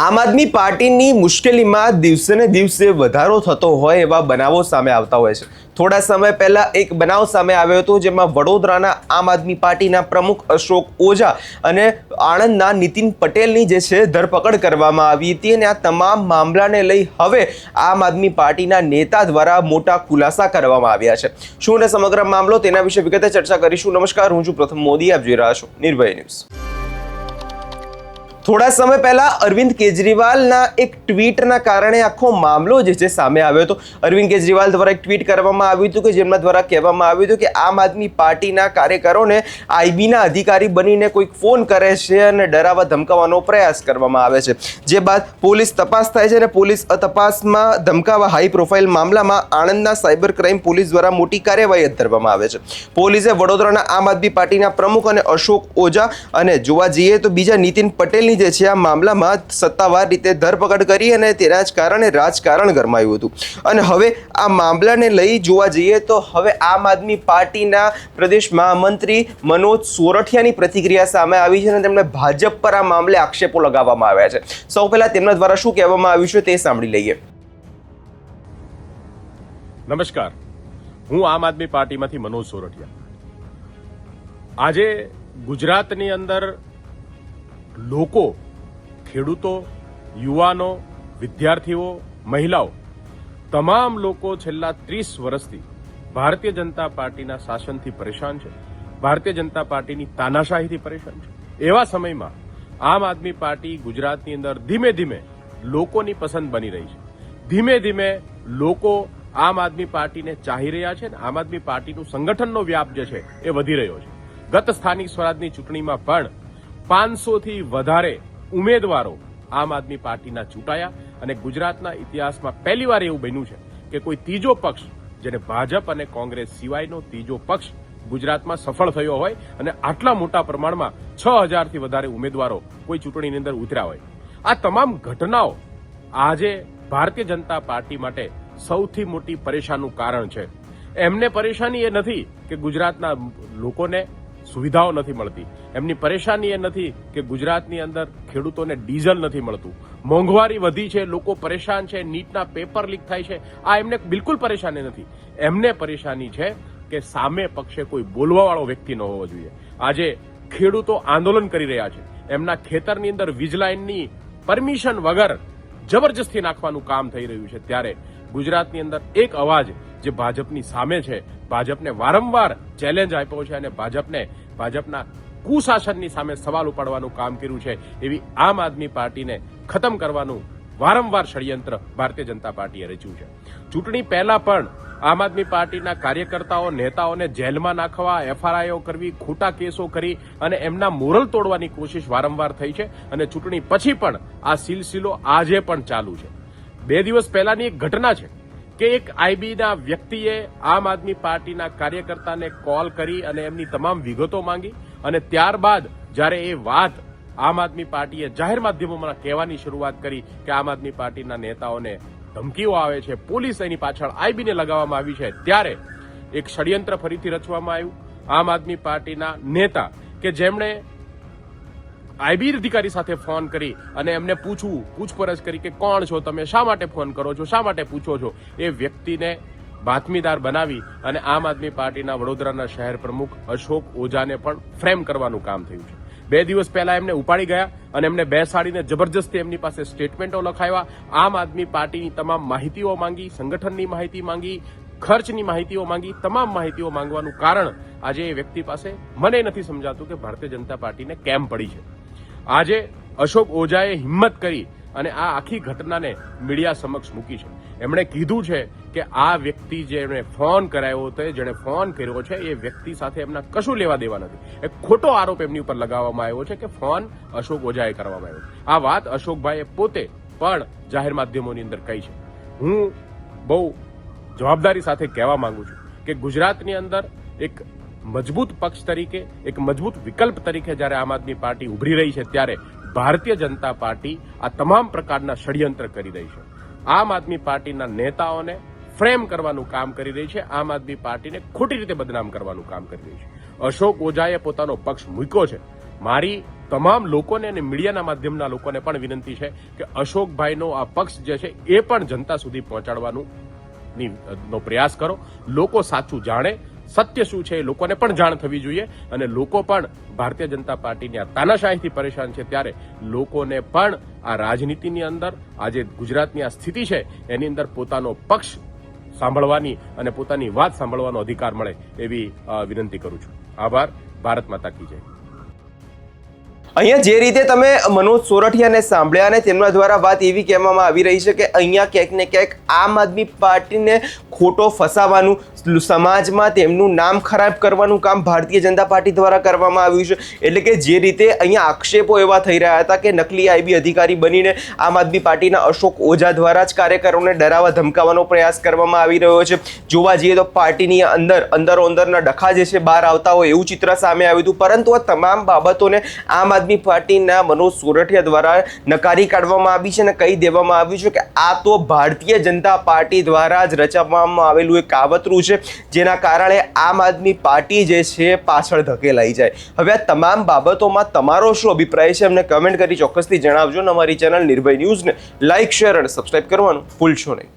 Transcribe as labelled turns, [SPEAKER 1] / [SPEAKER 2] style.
[SPEAKER 1] આમ આદમી પાર્ટીની મુશ્કેલીમાં દિવસે ને દિવસે વધારો થતો હોય એવા બનાવો સામે આવતા હોય છે। થોડા સમય પહેલા એક બનાવ સામે આવ્યો હતો જેમાં વડોદરાના આમ આદમી પાર્ટીના પ્રમુખ અશોક ઓઝા અને આણંદના નીતિન પટેલની જે છે ધરપકડ કરવામાં આવી હતી અને આ તમામ મામલાને લઈ હવે આમ આદમી પાર્ટીના નેતા દ્વારા મોટા ખુલાસા કરવામાં આવ્યા છે। શું ને સમગ્ર મામલો તેના વિશે વિગતે ચર્ચા કરીશું। નમસ્કાર, હું છું પ્રથમ મોદી, આપ જોઈ રહ્યા છો નિર્ભય ન્યૂઝ। થોડા સમય પહેલા અરવિંદ કેજરીવાલના એક ટ્વીટના કારણે આખો મામલો જે છે સામે આવ્યો હતો। અરવિંદ કેજરીવાલ દ્વારા એક ટ્વીટ કરવામાં આવ્યું હતું કે જેમના દ્વારા કહેવામાં આવ્યું હતું કે આમ આદમી પાર્ટીના કાર્યકરોને આઈબીના અધિકારી બનીને કોઈક ફોન કરે છે અને ડરાવવા ધમકાવવાનો પ્રયાસ કરવામાં આવે છે। જે બાદ પોલીસ તપાસ થાય છે અને પોલીસ તપાસમાં ધમકાવા હાઈ પ્રોફાઇલ મામલામાં આણંદના સાયબર ક્રાઇમ પોલીસ દ્વારા મોટી કાર્યવાહી હાથ ધરવામાં આવે છે। પોલીસે વડોદરાના આમ આદમી પાર્ટીના પ્રમુખ અને અશોક ઓઝા અને જોવા જઈએ તો બીજા નીતિન પટેલની જે છે આ મામલામાં સત્તાવાર રીતે ધરપકડ કરી અને તેના જ કારણે રાજકારણ ગરમાયું હતું। અને હવે આ મામલાને લઈ જોવા જઈએ તો હવે આમ આદમી પાર્ટીના પ્રદેશ મહામંત્રી મનોજ સોરઠિયાની પ્રતિક્રિયા સામે આવી છે અને તેમણે ભાજપ પર આ મામલે આક્ષેપો લગાવવામાં આવ્યા છે। સૌ પહેલા તેમના દ્વારા શું કહેવામાં આવ્યું છે તે સાંભળી લઈએ।
[SPEAKER 2] નમસ્કાર, હું આમ આદમી પાર્ટીમાંથી મનોજ સોરઠિયા। આજે ગુજરાતની અંદર લોકો, ખેડૂતો, યુવાનો, વિદ્યાર્થીઓ, મહિલાઓ તમામ લોકો છેલ્લા 30 વર્ષથી ભારતીય જનતા પાર્ટીના શાસનથી પરેશાન છે, ભારતીય જનતા પાર્ટીની તાનાશાહીથી પરેશાન છે। એવા સમયમાં આમ આદમી પાર્ટી ગુજરાતની અંદર ધીમે ધીમે લોકોની પસંદ બની રહી છે। ધીમે ધીમે લોકો આમ આદમી પાર્ટીને ચાહી રહ્યા છે અને આમ આદમી પાર્ટીનું સંગઠનનો વ્યાપ જે છે એ વધી રહ્યો છે। ગત સ્થાનિક સ્વરાજની ચૂંટણીમાં પણ 500 થી વધારે ઉમેદવારો આમ આદમી પાર્ટીના ચૂંટાયા અને ગુજરાતના ઇતિહાસમાં પહેલીવાર એવું બન્યું છે કે કોઈ ત્રીજો પક્ષ, જેને ભાજપ અને કોંગ્રેસ સિવાયનો ત્રીજો પક્ષ ગુજરાતમાં સફળ થયો હોય અને આટલા મોટા પ્રમાણમાં 6000 થી વધારે ઉમેદવારો કોઈ ચૂંટણીની અંદર ઉતર્યા હોય। આ તમામ ઘટનાઓ આજે ભારતીય જનતા પાર્ટી માટે સૌથી મોટી પરેશાનીનું કારણ છે। એમને પરેશાની એ નથી કે ગુજરાતના લોકોને સુવિધાઓ નથી મળતી, એમની પરેશાની એ નથી કે ગુજરાતની અંદર ખેડૂતોને ડીઝલ નથી મળતું, મોંઘવારી વધી છે, લોકો પરેશાન છે, નીટના પેપર લીક થાય છે, આ એમને બિલકુલ પરેશાની નથી। એમને પરેશાની છે કે સામે પક્ષે કોઈ બોલવાવાળો વ્યક્તિ ન હોવો જોઈએ। આજે ખેડૂતો આંદોલન કરી રહ્યા છે, એમના ખેતરની અંદર વીજ લાઇનની પરમિશન વગર જબરજસ્તી નાખવાનું કામ થઈ રહ્યું છે, ત્યારે ગુજરાતની અંદર એક અવાજ જે ભાજપની સામે છે, ભાજપને વારંવાર ચેલેન્જ આપ્યો છે અને ભાજપના કુશાસનની સામે સવાલ ઉપાડવાનું કામ કર્યું છે, એવી આમ આદમી પાર્ટીને ખતમ કરવાનું વારંવાર ષડયંત્ર ભારતીય જનતા પાર્ટીએ રચ્યું છે। ચૂંટણી પહેલા પણ આમ આદમી પાર્ટીના કાર્યકર્તાઓ, નેતાઓને જેલમાં નાખવા, એફઆરઆઈઓ કરવી, ખોટા કેસો કરી અને એમના મોરલ તોડવાની કોશિશ વારંવાર થઈ છે અને ચૂંટણી પછી પણ આ સિલસિલો આજે પણ ચાલુ છે। 2 દિવસ પહેલાની એક ઘટના છે કે એક આઈબીના વ્યક્તિએ આમ આદમી પાર્ટીના કાર્યકર્તાને કોલ કરી અને એમની તમામ વિગતો માંગી અને ત્યારબાદ જ્યારે એ વાત આમ આદમી પાર્ટીએ જાહેર માધ્યમોમાં કહેવાની શરૂઆત કરી કે આમ આદમી પાર્ટીના નેતાઓને ધમકીઓ આવે છે, પોલીસ એની પાછળ આઈબીને લગાવવામાં આવી છે, ત્યારે એક ષડયંત્ર ફરીથી રચવામાં આવ્યું। આમ આદમી પાર્ટીના નેતા કે જેમણે આઈબી અધિકારી સાથે ફોન કરી અને એમને પૂછપરછ કરી કે કોણ છો તમે, શા માટે ફોન કરો છો, શા માટે પૂછો છો, એ વ્યક્તિને બાતમીદાર બનાવી અને આમ આદમી પાર્ટીના વડોદરાના શહેર પ્રમુખ અશોક ઓઝાને પણ ફ્રેમ કરવાનું કામ થયું છે। 2 દિવસ પહેલા એમને ઉપાડી ગયા અને એમને બેસાડીને જબરજસ્તી એમની પાસે સ્ટેટમેન્ટો લખાવ્યા, આમ આદમી પાર્ટીની તમામ માહિતીઓ માંગી, સંગઠનની માહિતી માંગી, ખર્ચની માહિતીઓ માંગી, તમામ માહિતીઓ માંગવાનું કારણ આજે એ વ્યક્તિ પાસે મને નથી સમજાતું કે ભારતીય જનતા પાર્ટીને કેમ પડી છે। આજે અશોક ઓઝાએ હિંમત કરી અને આ આખી ઘટનાને મીડિયા સમક્ષ મૂકી છે। એમણે કીધું છે કે આ વ્યક્તિ જેણે ફોન કરાયો હતો, જેણે ફોન કર્યો છે, એ વ્યક્તિ સાથે એમના કશું લેવા દેવા નથી। એક ખોટો આરોપ એમની ઉપર લગાવવામાં આવ્યો છે કે ફોન અશોક ઓઝાએ કરવામાં આવ્યો। આ વાત અશોકભાઈએ પોતે પણ જાહેર માધ્યમોની અંદર કહી છે। હું બહુ જવાબદારી સાથે કહેવા માંગુ છું કે ગુજરાતની અંદર એક મજબૂત પક્ષ તરીકે, એક મજબૂત વિકલ્પ તરીકે જ્યારે આમ આદમી પાર્ટી ઉભરી રહી છે, ત્યારે ભારતીય જનતા પાર્ટી આ તમામ પ્રકારના ષડયંત્ર કરી રહી છે। આમ આદમી પાર્ટીના નેતાઓને ફ્રેમ કરવાનું કામ કરી રહી છે, આમ આદમી પાર્ટીને ખોટી રીતે બદનામ કરવાનું કામ કરી રહી છે। અશોક ઓઝાએ પોતાનો પક્ષ મૂક્યો છે। મારી તમામ લોકોને અને મીડિયાના માધ્યમના લોકોને પણ વિનંતી છે કે અશોકભાઈનો આ પક્ષ જે છે એ પણ જનતા સુધી પહોંચાડવાનો પ્રયાસ કરો. લોકો સાચું જાણે, સત્ય શું છે એ લોકોને પણ જાણ થવી જોઈએ અને લોકો પણ ભારતીય જનતા પાર્ટીની આ તાનાશાહીથી પરેશાન છે ત્યારે લોકોને પણ આ રાજનીતિની અંદર આજે ગુજરાતની આ સ્થિતિ છે એની અંદર પોતાનો પક્ષ સાંભળવાની અને પોતાની વાત સાંભળવાનો અધિકાર મળે એવી વિનંતી કરું છું. આભાર. ભારત માતા કી જય.
[SPEAKER 1] અહીંયા જે રીતે તમે મનોજ સોરઠિયાને સાંભળ્યા અને તેમના દ્વારા વાત એવી કહેવામાં આવી રહી છે કે અહીંયા ક્યાંક ને ક્યાંક આમ આદમી પાર્ટીને ખોટો ફસાવાનું, સમાજમાં તેમનું નામ ખરાબ કરવાનું કામ ભારતીય જનતા પાર્ટી દ્વારા કરવામાં આવ્યું છે. એટલે કે જે રીતે અહીંયા આક્ષેપો એવા થઈ રહ્યા હતા કે નકલી આઈબી અધિકારી બનીને આમ આદમી પાર્ટીના અશોક ઓઝા દ્વારા જ કાર્યકરોને ડરાવવા ધમકાવવાનો પ્રયાસ કરવામાં આવી રહ્યો છે. જોવા જઈએ તો પાર્ટીની અંદરના ડખા જે છે બહાર આવતા હોય એવું ચિત્ર સામે આવ્યું હતું. પરંતુ આ તમામ બાબતોને આમ આદમી પાર્ટીના મનોજ સોરઠિયા દ્વારા નકારી કાઢવામાં આવી છે અને કહી દેવામાં આવ્યું છે કે આ તો ભારતીય જનતા પાર્ટી દ્વારા જ રચવામાં આવેલું એક કાવતરું છે, જેના કારણે આમ આદમી પાર્ટી જે છે પાછળ ધકેલાઈ જાય. હવે આ તમામ બાબતોમાં તમારો શું અભિપ્રાય છે અમને કમેન્ટ કરી ચોક્કસથી જણાવજો. અમારી ચેનલ નિર્ભય ન્યૂઝને લાઇક, શેર અને સબસ્ક્રાઇબ કરવાનું ભૂલશો નહીં.